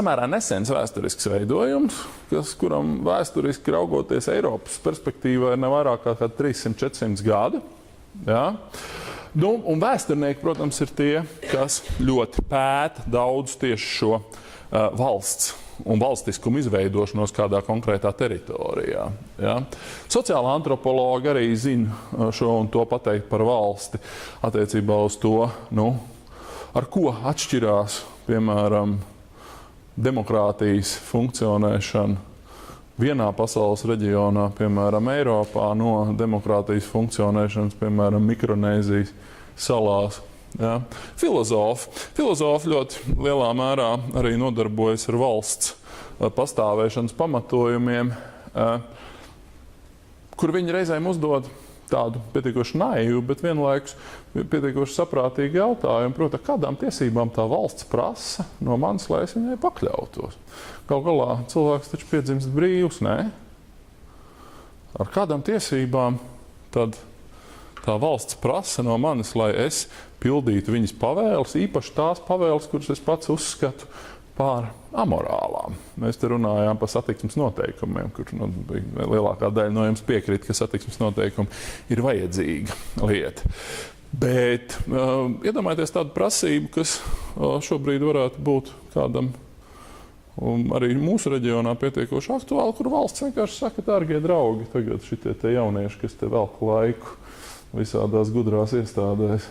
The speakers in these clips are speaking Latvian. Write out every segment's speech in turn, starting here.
samērā nesens vēsturisks veidojums, kuram vēsturiski raugoties Eiropas perspektīvā ir ne vairāk kā 300-400 gadi. Ja? Nu, un vēsturnieki, protams, ir tie, kas ļoti pēta daudz tieši šo valsts un valstiskumu izveidošanos kādā konkrētā teritorijā. Ja? Sociāla antropologa arī zina šo un to pateikt par valsti attiecībā uz to, nu, ar ko atšķirās, piemēram, demokrātijas funkcionēšana vienā pasaules reģionā, piemēram, Eiropā, no demokrātijas funkcionēšanas, piemēram, Mikronēzijas salās. Ja. Filozofi ļoti lielā mērā arī nodarbojas ar valsts pastāvēšanas pamatojumiem, kur viņi reizēm uzdod tādu pietiekoši naivu, bet vienlaikus pietiekoši saprātīgu jautājumu, proti, kādām tiesībām tā valsts prasa no manis, lai es viņai pakļautos. Galu galā cilvēks taču piedzimst brīvs, ne? Ar kādām tiesībām tad tā valsts prasa no manis, lai es pildītu viņas pavēles, īpaši tās pavēles, kuras es pats uzskatu par amorālām. Mēs te runājām par satiksmes noteikumiem, kur lielākā daļa no jums piekrīt, ka satiksmes noteikumi ir vajadzīga lieta. Bet iedomājieties tādu prasību, kas šobrīd varētu būt kādam arī mūsu reģionā pietiekoši aktuāli, kur valsts vienkārši saka, dārgie draugi, tagad šitie te jaunieši, kas te velk laiku visādās gudrās iestādēs,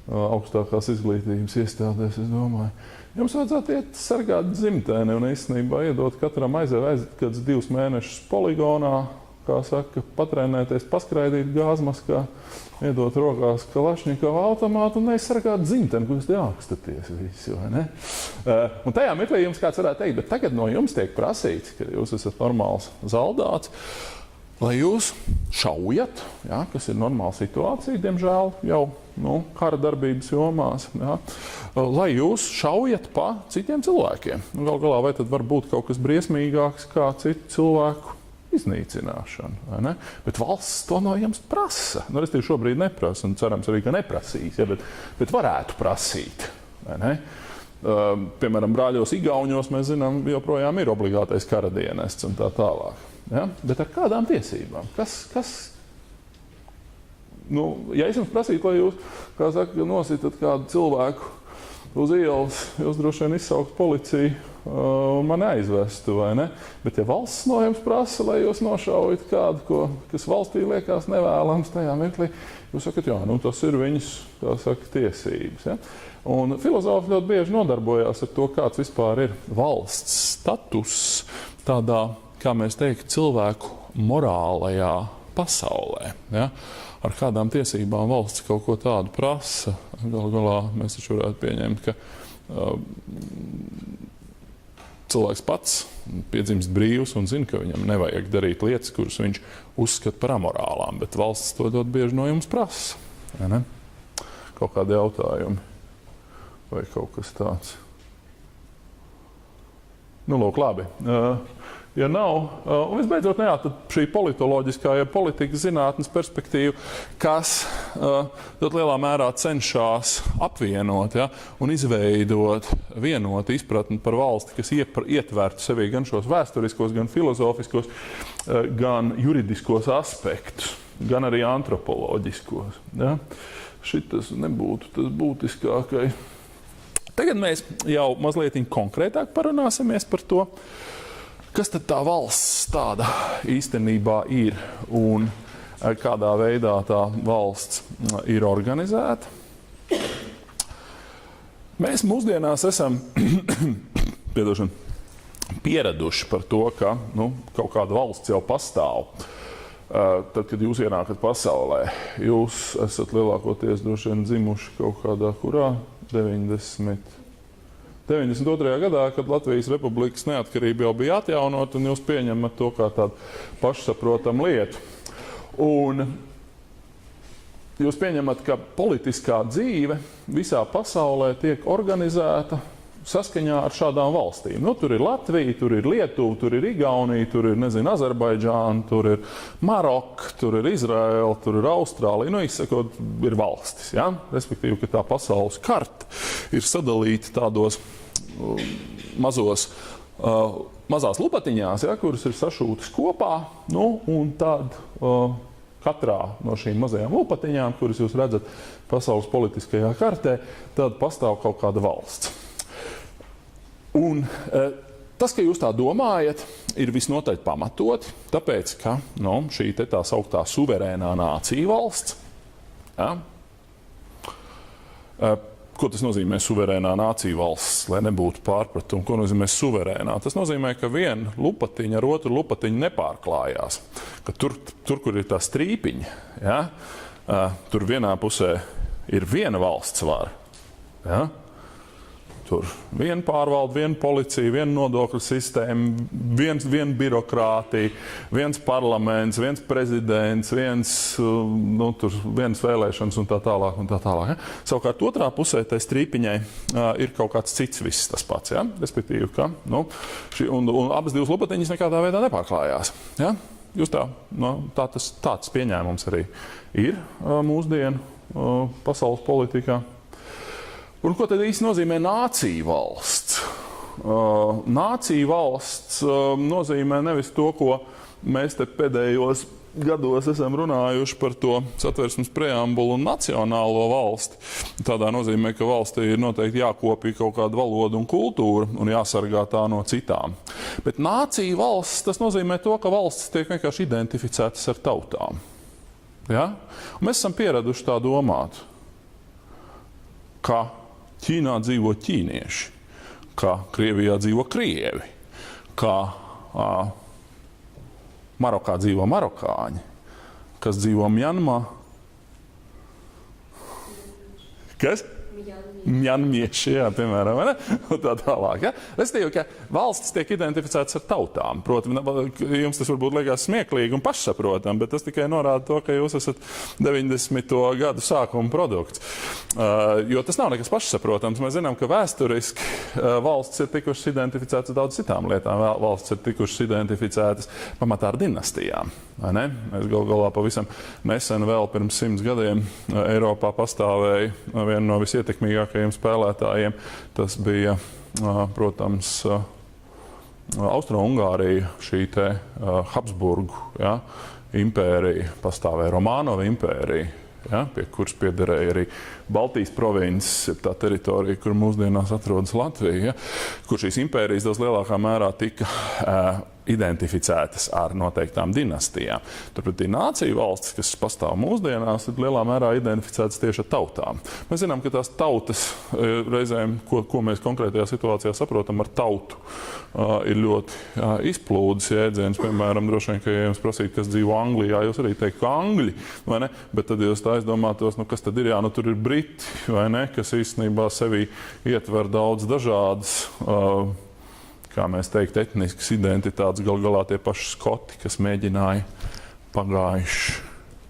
augstākās izglītības iestādēs, es domāju, jums vajadzētu iet sargāt dzimteni un īstenībā iedot katram aiziet kāds 2 mēnešus poligonā, kā saka, patrenēties, paskraidīt gāzmaskā, iedot rokās Kalašņikova automātu un neizsargāt dzimteni, ko jūs te ākstaties visi, vai ne? Un tajā mirklī jums kāds varētu teikt, bet tagad no jums tiek prasīts, ka jūs esat normāls zaldāts, lai jūs šaujat, ja, kas ir normāla situācija, diemžēl jau kara darbības jomās, ja, lai jūs šaujat pa citiem cilvēkiem. Galu galā, vai tad var būt kaut kas briesmīgāks kā citu cilvēku iznīcināšana, vai ne? Bet valsts to no jums prasa. Nu, es tieši šobrīd neprasu, un cerams arī, ka neprasīs, ja, bet varētu prasīt, vai ne? Piemēram, brāļos Igauņos mēs zinām, joprojām ir obligātais kara dienests un tā tālāk. Ja? Bet ar kādām tiesībām? Ja es jums prasītu, lai jūs, kā saka, nositat kādu cilvēku uz ielas, jūs droši vien izsaukt policiju un mani aizvestu, vai ne? Bet ja valsts no jums prasa, lai jūs nošaujat kādu, kas valstī liekas nevēlams tajā mirklī, jūs sakat, jā, tas ir viņas, kā saka, tiesības. Ja? Un filozofi ļoti bieži nodarbojās ar to, kāds vispār ir valsts status tādā, kā mēs teiktu, cilvēku morālajā pasaulē. Ja? Ar kādām tiesībām valsts kaut ko tādu prasa. Galu galā mēs taču varētu pieņemt, ka cilvēks pats piedzimst brīvs un zina, ka viņam nevajag darīt lietas, kuras viņš uzskata par amorālām, bet valsts to ļoti bieži no jums prasa. Ja, ne? Kaut kādi jautājumi vai kaut kas tāds. Lūk, labi. Ja nav, un visbeidzot, tad šī politoloģiskā, ja politikas zinātnes perspektīva, kas ļoti lielā mērā cenšas apvienot, ja, un izveidot vienotu izpratni par valsti, kas ietvertu sevī gan šos vēsturiskos, gan filozofiskos, gan juridiskos aspektus, gan arī antropoloģiskos. Ja. Šitas nebūtu tas būtiskākais. Tagad mēs jau mazliet konkrētāk parunāsimies par to, kas tad tā valsts tāda īstenībā ir un kādā veidā tā valsts ir organizēta. Mēs mūsdienās esam pieraduši par to, ka kaut kāda valsts jau pastāv. Tad, kad jūs ienākat pasaulē, jūs esat lielākoties droši vien dzimuši kaut kādā kurā 92. gadā, kad Latvijas Republikas neatkarība jau bija atjaunot, un jūs pieņemat to kā tādu pašsaprotamu lietu. Un jūs pieņemat, ka politiskā dzīve visā pasaulē tiek organizēta saskaņā ar šādām valstīm. Tur ir Latvija, tur ir Lietuva, tur ir Igaunija, tur ir, Azerbaidžāna, tur ir Maroka, tur ir Izraela, tur ir Austrālija. Izsakot, ir valstis. Ja? Respektīvi, ka tā pasaules karta ir sadalīta tādos mazās lupatiņās, ja, kuras ir sašūtas kopā, un tad katrā no šīm mazajām lupatiņām, kuras jūs redzat pasaules politiskajā kartē, tad pastāv kaut kāda valsts. Un tas, ka jūs tā domājat, ir visnotaļ pamatoti, tāpēc, ka šī tā sauktā suverēnā nācija valsts, ja, ko tas nozīmē suverēnā nācija valsts, lai nebūtu pārpratumu? Ko nozīmē suverēnā? Tas nozīmē, ka viena lupatiņa ar otru lupatiņu nepārklājās. Ka tur, kur ir tā strīpiņa, ja, tur vienā pusē ir viena valsts vara. Ja? Tur viena pārvalde, viena policija, viena nodokļu sistēma, viena birokrātija, viens parlaments, viens prezidents, viens vēlēšanas un tā tālāk. Ja? Savukārt otrā pusē tai strīpiņai ir kaut kāds cits viss tas pats. Ja? Respektīvi, ka un abas divas lupatiņas nekādā veidā nepārklājās. Ja? Jūs tāds pieņēmums arī ir mūsdienu pasaules politikā. Un ko tad īsti nozīmē nācija valsts? Nācija valsts nozīmē nevis to, ko mēs te pēdējos gados esam runājuši par to Satversmes preambulu un nacionālo valsti. Tādā nozīmē, ka valstī ir noteikti jākopī kaut kāda valoda un kultūra un jāsargā tā no citām. Bet nācija valsts, tas nozīmē to, ka valsts tiek vienkārši identificētas ar tautām. Ja? Un mēs esam pieraduši tā domāt, ka Ķīnā dzīvo ķīnieši, ka Krievijā dzīvo krievi, ka Marokā dzīvo marokāņi, kas dzīvo Mjanmā. Kas? Mjanmieši, jā, piemēram, ne? Un tā tālāk. Ja? Restīvi, ka valstis tiek identificētas ar tautām. Protams, jums tas varbūt liekas smieklīgi un pašsaprotam, bet tas tikai norāda to, ka jūs esat 90. gadu sākuma produkts. Jo tas nav nekas pašsaprotams. Mēs zinām, ka vēsturiski valstis ir tikušas identificētas daudz citām lietām. Valstis ir tikušas identificētas pamatā ar dinastijām. Vai ne? Mēs galā pavisam nesen vēl pirms 100 gadiem Eiropā pastāvēja viena no visietekmīgākajiem spēlētājiem. Tas bija, protams, Austro-Ungārija, šī te Habsburgu, ja, impērija, pastāvēja Romānova impērija, ja, pie kuras piederēja arī Baltijas provinces, tā teritorija, kur mūsdienās atrodas Latvija, ja, kur šīs impērijas daudz lielākā mērā tika identificētas ar noteiktām dinastijām. Turpretī nācija valstis, kas pastāv mūsdienās, ir lielā mērā identificētas tieši ar tautām. Mēs zinām, ka tās tautas reizēm, ko mēs konkrētajā situācijā saprotam ar tautu, ir ļoti izplūdes jēdziens. Piemēram, droši vien, ka ja jums prasīt, kas dzīvo Anglijā, jūs arī teikt, ka Angļi, vai ne? Bet tad jūs tā aizdomātos, kas tad ir, tur ir Briti, vai ne? Kas īstenībā sevī ietver daudz dažādas kā mēs teikt, etniskas identitātes, galā tie paši skoti, kas mēģināja pagājuši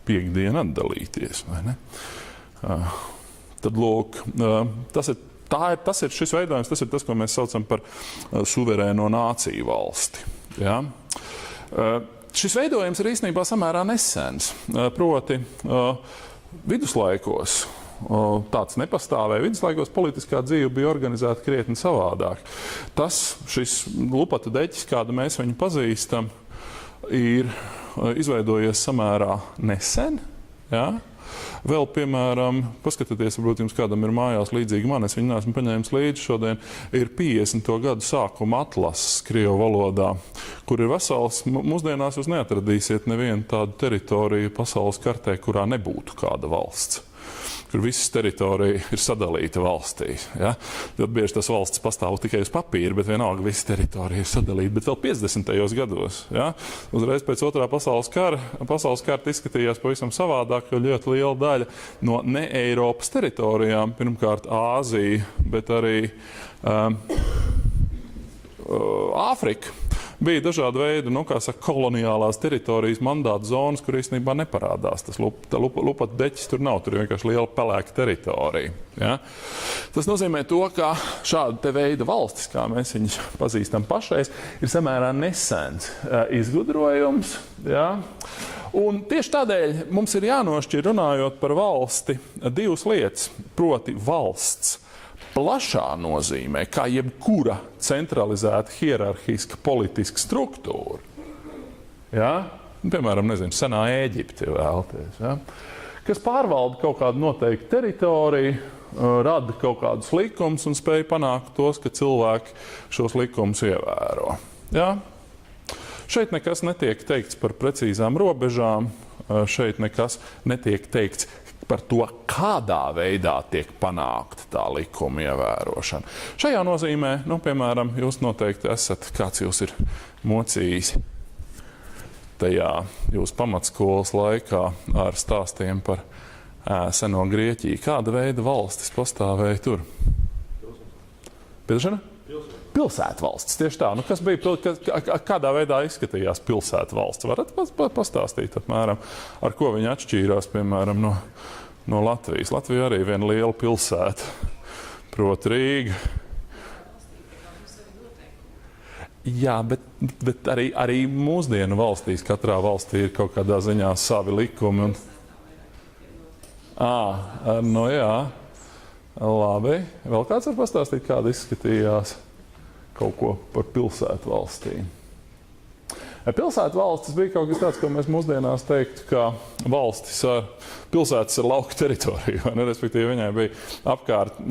piekdienu atdalīties. Vai ne? Tad, lūk, tas ir šis veidojums, tas ir tas, ko mēs saucam par suverēno nāciju valsti. Ja? Šis veidojums ir īstenībā samērā nesens, proti viduslaikos. Tāds nepastāvēja. Viduslaikos politiskā dzīve bija organizēta krietni savādāk. Šis lupatu deķis, kādu mēs viņu pazīstam, ir izveidojies samērā nesen. Ja? Vēl, piemēram, paskatieties, varbūt jums kādam ir mājās līdzīgi man, es viņu neesmu paņēmis līdzi šodien, ir 50. gadu sākuma atlases krievu valodā, kur ir vesels, mūsdienās jūs neatradīsiet nevienu tādu teritoriju pasaules kartē, kurā nebūtu kāda valsts. Kur visas teritorija ir sadalīta valstīs. Ja? Tad bieži tas valsts pastāv tikai uz papīra, bet vienalga visa teritorija ir sadalīta. Bet vēl 50. gados, ja? Uzreiz pēc otrā pasaules karta izskatījās pavisam savādāk, jo ļoti liela daļa no ne Eiropas teritorijām, pirmkārt Āzija, bet arī Āfrika, bija dažādi veidi, koloniālās teritorijas mandāta zonas, kur īstenībā neparādās. Tas lupatu deķis tur nav, tur ir vienkārši liela pelēka teritorija. Ja? Tas nozīmē to, ka šāda te veida valstis, kā mēs viņus pazīstam pašreiz, ir samērā nesens izgudrojums. Ja? Un tieši tādēļ mums ir jānošķir, runājot par valsti, divas lietas, proti valsts plašā nozīmē, kā jebkura centralizēta hierarhiska politiska struktūra. Ja? Piemēram, nezinu, senā Ēģipte, ja vēlaties. Ja? Kas pārvalda kaut kādu noteiktu teritoriju, rada kaut kādus likumus un spēj panākt tos, ka cilvēki šos likumus ievēro. Ja? Šeit nekas netiek teikts par precīzām robežām, šeit nekas netiek teikts par to, kādā veidā tiek panākta tā likuma ievērošana. Šajā nozīmē, piemēram, jūs noteikti esat, kāds jūs ir mocījis tajā jūsu pamatskolas laikā ar stāstiem par seno Grieķiju. Kāda veida valstis pastāvēja tur? Pilsēta? Pilsētu valsts, tieši tā. Kas bija, kādā veidā izskatījās pilsētu valsts? Varat pastāstīt apmēram, ar ko viņi atšķīrās, piemēram, no Latvijas. Latvija arī viena liela pilsēta, proti Rīga. Jā, bet arī mūsdienu valstīs, katrā valstī ir kaut kādā ziņā savi likumi. Jā. Labi. Vēl kāds var pastāstīt, kāda izskatījās kaut ko par pilsētu valstīm? Pilsētu valstis bija kaut kas tāds, ko mēs mūsdienās teiktu, ka pilsētas ar lauku teritoriju. Respektīvi, viņai bija apkārt,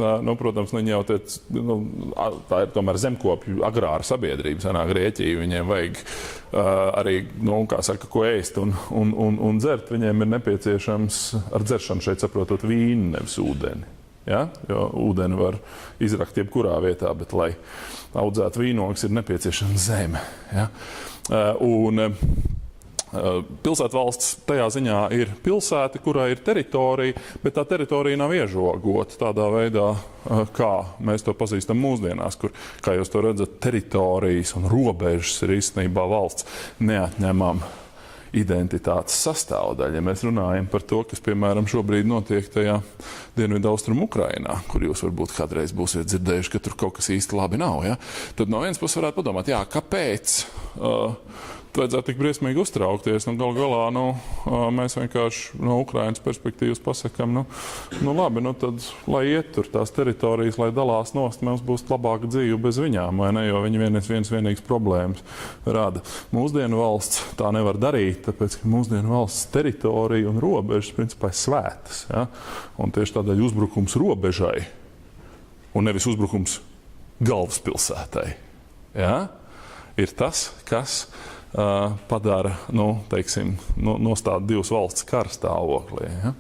protams, viņi jau tā ir tomēr zemkopju agrāra sabiedrība, senā Grieķija. Viņiem vajag arī, ko ēst un dzert. Viņiem ir nepieciešams ar dzeršanu šeit saprotot vīnu, nevis ūdeni. Ja? Jo ūdeni var izrakt jebkurā vietā, bet, lai audzētu vīnogus, ir nepieciešama zeme. Ja? Pilsētvalsts tajā ziņā ir pilsēta, kurā ir teritorija, bet tā teritorija nav iežogota tādā veidā, kā mēs to pazīstam mūsdienās, kur, kā jūs to redzat, teritorijas un robežas ir īstenībā valsts neatņemama identitātes sastāvdaļa. Ja mēs runājam par to, kas, piemēram, šobrīd notiek tajā dienvidaustrumu Ukrainā, kur jūs varbūt kādreiz būsiet dzirdējuši, ka tur kaut kas īsti labi nav, ja? Tad no vienas puses varētu padomāt, kāpēc vajadzētu tik briesmīgi uztraukties. Galu galā mēs vienkārši no Ukrainas perspektīvas pasakām, labi, tad, lai iet tur tās teritorijas, lai dalās nost, mums būs labāka dzīve bez viņām, vai ne, jo viņi vienīgas problēmas rada. Mūsdienu valsts tā nevar darīt, tāpēc, ka mūsdienu valsts teritorija un robežas principā ir svētas. Ja? Un tieši tādēļ uzbrukums robežai un nevis uzbrukums galvaspilsētai, ja? Ir tas, kas padara, nostāda divas valsts kara stāvoklī. Ja?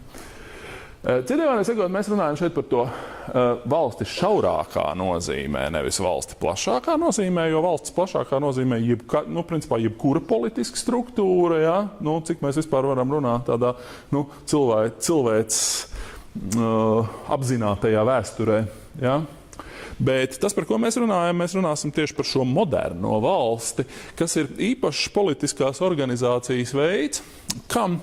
Citiem vārdiem sakot, mēs runājam šeit par to valsti šaurākā nozīmē, nevis valsti plašākā nozīmē, jo valsts plašākā nozīmē jebkura politiska struktūra, ja? Cik mēs vispār varam runāt tādā cilvēces apzinātajā vēsturē. Ja? Bet tas, par ko mēs runāsim tieši par šo moderno valsti, kas ir īpašs politiskās organizācijas veids, kam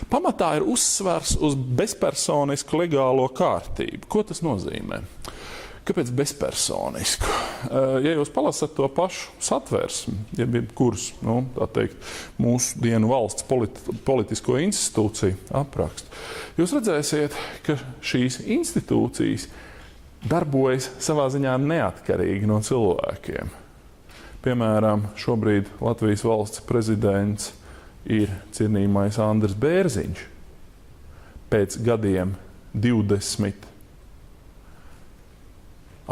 pamatā ir uzsvers uz bezpersonisku legālo kārtību. Ko tas nozīmē? Kāpēc bezpersonisku? Ja jūs palasat to pašu satversmi, jebkuras, mūsu dienu valsts politisko institūciju aprakstu, jūs redzēsiet, ka šīs institūcijas darbojas savā ziņā neatkarīgi no cilvēkiem. Piemēram, šobrīd Latvijas valsts prezidents ir cienījamais Andris Bērziņš. Pēc gadiem 20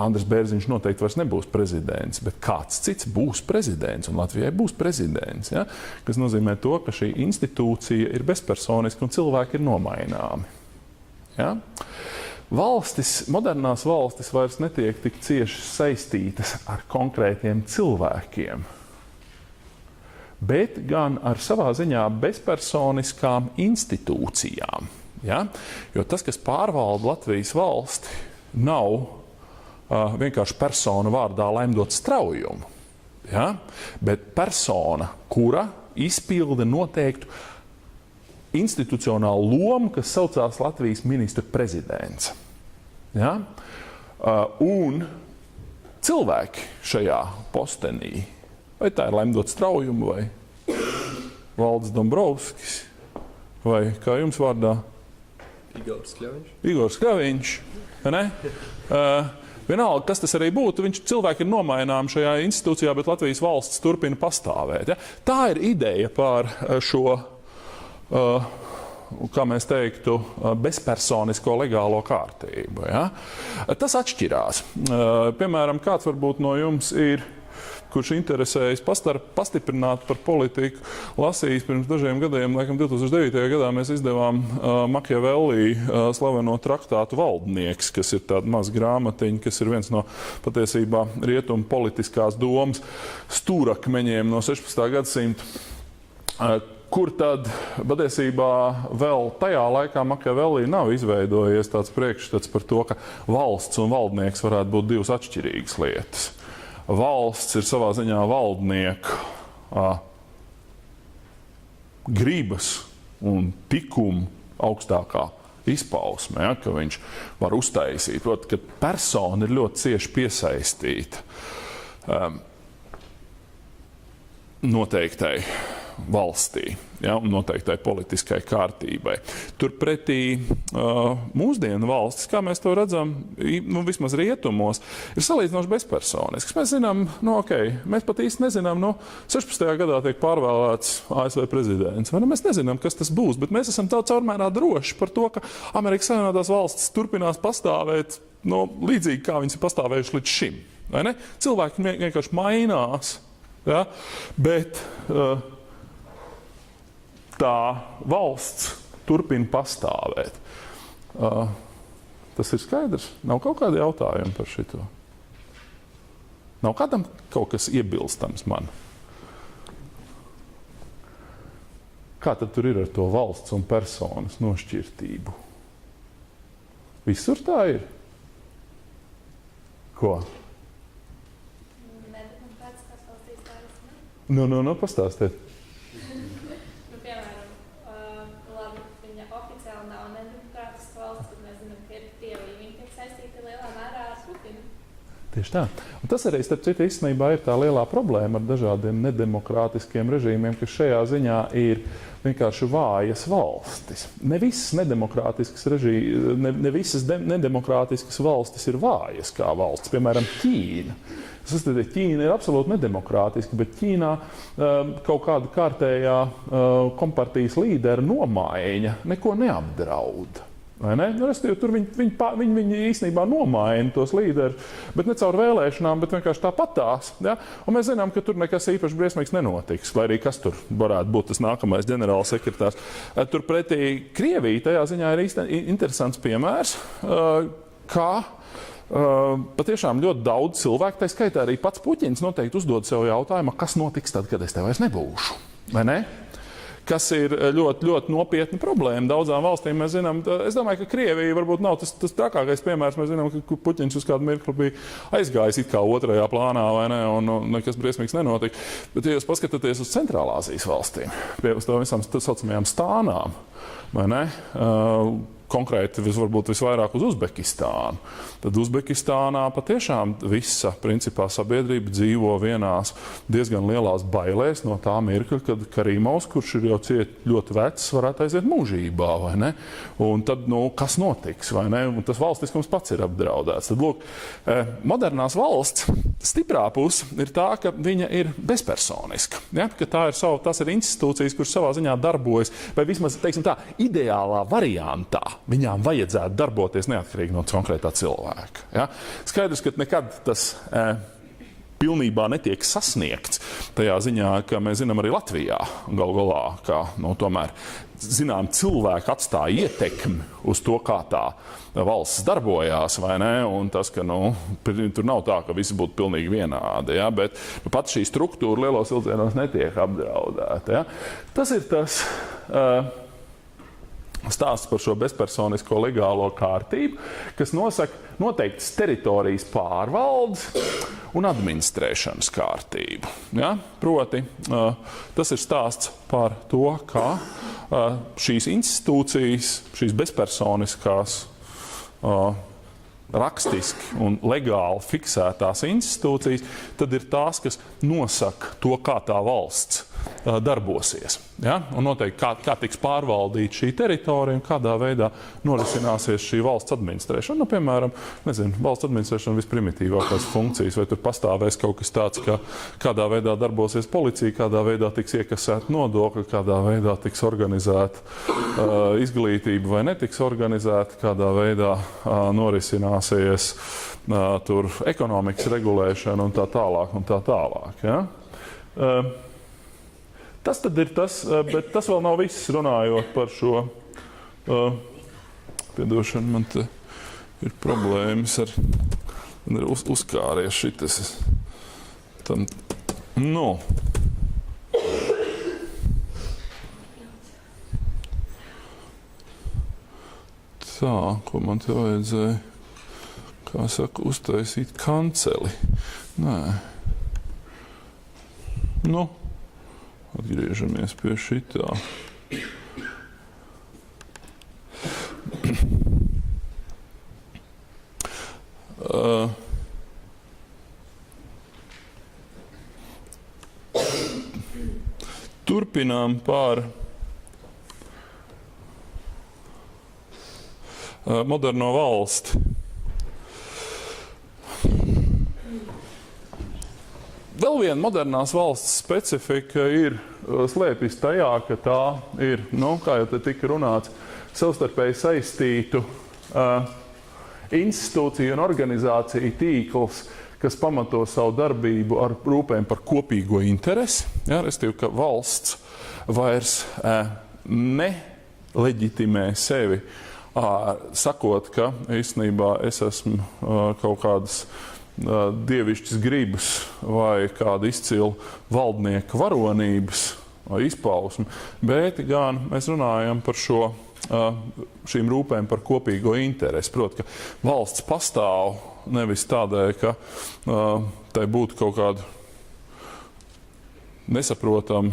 Andris Bērziņš noteikti vairs nebūs prezidents, bet kāds cits būs prezidents, un Latvijai būs prezidents. Ja? Kas nozīmē to, ka šī institūcija ir bezpersoniska un cilvēki ir nomaināmi. Ja? Modernās valstis vairs netiek tik cieši saistītas ar konkrētiem cilvēkiem, bet gan ar savā ziņā bezpersoniskām institūcijām. Ja? Jo tas, kas pārvalda Latvijas valsti, nav vienkārši persona vārdā lemdot straujumu, ja? Bet persona, kura izpilda noteiktu institucionālu lomu, kas saucās Latvijas ministra prezidents. Ja? Un cilvēki šajā postenī, vai tā ir lemdot straujumu, vai Valdis Dombrovskis, vai kā jums vārdā? Igors Kļaviņš. Igors Kļaviņš, vai ne? Vienalga, kas tas arī būtu, cilvēki ir nomainām šajā institūcijā, bet Latvijas valsts turpina pastāvēt. Ja? Tā ir ideja par šo, kā mēs teiktu, bezpersonisko legālo kārtību. Ja? Tas atšķirās. Piemēram, kāds varbūt no jums ir, kurš interesējas pastiprināt par politiku, lasījis pirms dažiem gadiem, laikam 2009. Gadā mēs izdevām Machiavelli slaveno traktātu Valdnieks, kas ir tāda maza grāmatiņa, kas ir viens no patiesībā rietumu politiskās domas stūrakmeņiem no 16. gadsimta, kur tad patiesībā vēl tajā laikā Machiavelli nav izveidojies tāds priekšstats par to, ka valsts un valdnieks varētu būt divas atšķirīgas lietas. Valsts ir savā ziņā valdnieku gribas un tikumu augstākā izpausme, ja, ka viņš var uztaisīt. Proti, ka persona ir ļoti cieši piesaistīta noteiktai valstī, ja, un noteiktai politiskai kārtībai. Turpretī mūsdienu valstis, kā mēs to redzam, vismaz rietumos, ir salīdzinoši bezpersonisks. Mēs zinām, mēs pat īsti nezinām, 16. gadā tiek pārvēlēts ASV prezidents. Mēs nezinām, kas tas būs, bet mēs esam caurmērā droši par to, ka Amerikas Savienotās valstis turpinās pastāvēt līdzīgi, kā viņas ir pastāvējuši līdz šim. Vai ne? Cilvēki vienkārši mainās, ja? Bet tā valsts turpina pastāvēt. Tas ir skaidrs. Nav kaut kādi jautājumi par šito. Nav kādam kaut kas iebilstams man. Kā tad tur ir ar to valsts un personas nošķirtību? Visur tā ir? Ko? Pastāstiet. Tieši tā. Un tas arī, starp citu, īstenībā ir tā lielā problēma ar dažādiem nedemokrātiskiem režīmiem, kas šajā ziņā ir vienkārši vājas valstis. Ne visas nedemokrātiskas valstis ir vājas kā valsts. Piemēram, Ķīna. Ķīna ir absolūti nedemokrātiska, bet Ķīnā kaut kāda kārtējā kompartijas līdera nomaiņa neko neapdraud. Vai ne? Tur viņi īstenībā nomaina tos līderus, bet ne caur vēlēšanām, bet vienkārši tāpatās. Ja? Un mēs zinām, ka tur nekas īpaši briesmīgs nenotiks, lai arī kas tur varētu būt tas nākamais ģenerālsekretārs. Turpretī Krievija tajā ziņā ir interesants piemērs, kā patiešām ļoti daudz cilvēku, tā skaitā arī pats Puķins noteikti uzdod sev jautājumu, kas notiks tad, kad es te vairs nebūšu. Vai ne? Kas ir ļoti, ļoti nopietna problēma daudzām valstīm. Mēs zinām, es domāju, ka Krievija varbūt nav tas trakākais piemērs. Mēs zinām, ka Puķins uz kādu mirkli bija aizgājis it kā otrajā plānā, vai ne, un nekas briesmīgs nenotika. Bet, ja jūs paskatāties uz Centrālāzijas valstīm, uz to visām tā saucamajām stānām, vai ne, konkrēti varbūt visvairāk uz Uzbekistānu, tad Uzbekistānā patiešām visa principā sabiedrība dzīvo vienās diezgan lielās bailēs no tā mirkļa, kad Karimovs, kurš ir jau ļoti vecs, varētu aiziet mūžībā, vai ne? Un tad, kas notiks, vai ne? Un tas valstiskums pats ir apdraudēts. Tad, lūk, modernās valsts stiprā puse ir tā, ka viņa ir bezpersoniska. Ja? Ka tas ir institūcijas, kuras savā ziņā darbojas, vai vismaz, teiksim tā, ideālā variantā viņām vajadzētu darboties neatkarīgi no konkrētā cilvēka. Ja? Skaidrs, ka nekad tas pilnībā netiek sasniegts tajā ziņā, ka mēs zinām arī Latvijā galu galā, ka tomēr zinām cilvēki atstāja ietekmi uz to, kā tā valsts darbojās, vai ne? Un tas, ka tur nav tā, ka visi būtu pilnīgi vienādi, ja? Bet pat šī struktūra lielos vilcienos netiek apdraudēta. Ja? Tas ir tas stāsts par šo bezpersonisko legālo kārtību, kas nosaka noteiktas teritorijas pārvaldes un administrēšanas kārtību. Ja? Proti, tas ir stāsts par to, kā šīs institūcijas, šīs bezpersoniskās, rakstiski un legāli fiksētās institūcijas, tad ir tās, kas nosaka to, kā tā valsts darbosies. Ja? Un noteikti, kā tiks pārvaldīta šī teritorija un kādā veidā norisināsies šī valsts administrēšana. Nu, piemēram, valsts administrēšana visprimitīvākās funkcijas, vai tur pastāvēs kaut kas tāds, kādā veidā darbosies policija, kādā veidā tiks iekasēta nodokļi, kādā veidā tiks organizēta izglītība vai netiks organizēta, kādā veidā norisināsies tur ekonomikas regulēšana un tā tālāk. Ja? Tas tad ir tas, bet tas vēl nav viss runājot par šo. Piedošana, man te ir problēmas ar. Man ir uzkāries šitas. Tam, nu. Tā, ko man te vajadzēja, kā saka, uztaisīt kanceli. Nē. Nu. Atgriežamies pie šitā. Turpinām par moderno valsti. Vēl viena modernās valsts specifika slēpjas tajā, ka tā ir, kā jau te tika runāts, savstarpēji saistītu institūciju un organizāciju tīkls, kas pamato savu darbību ar rūpēm par kopīgo interesi. Ja, restīvi, ka valsts vairs neleģitimē sevi, sakot, ka īstenībā es esmu kaut kādas dievišķas gribas vai kāda izcila valdnieka varonības vai izpausme, bet gan mēs runājam par šīm rūpēm par kopīgo interesi. Proti, ka valsts pastāv nevis tādēļ, ka tai būtu kaut kāda nesaprotama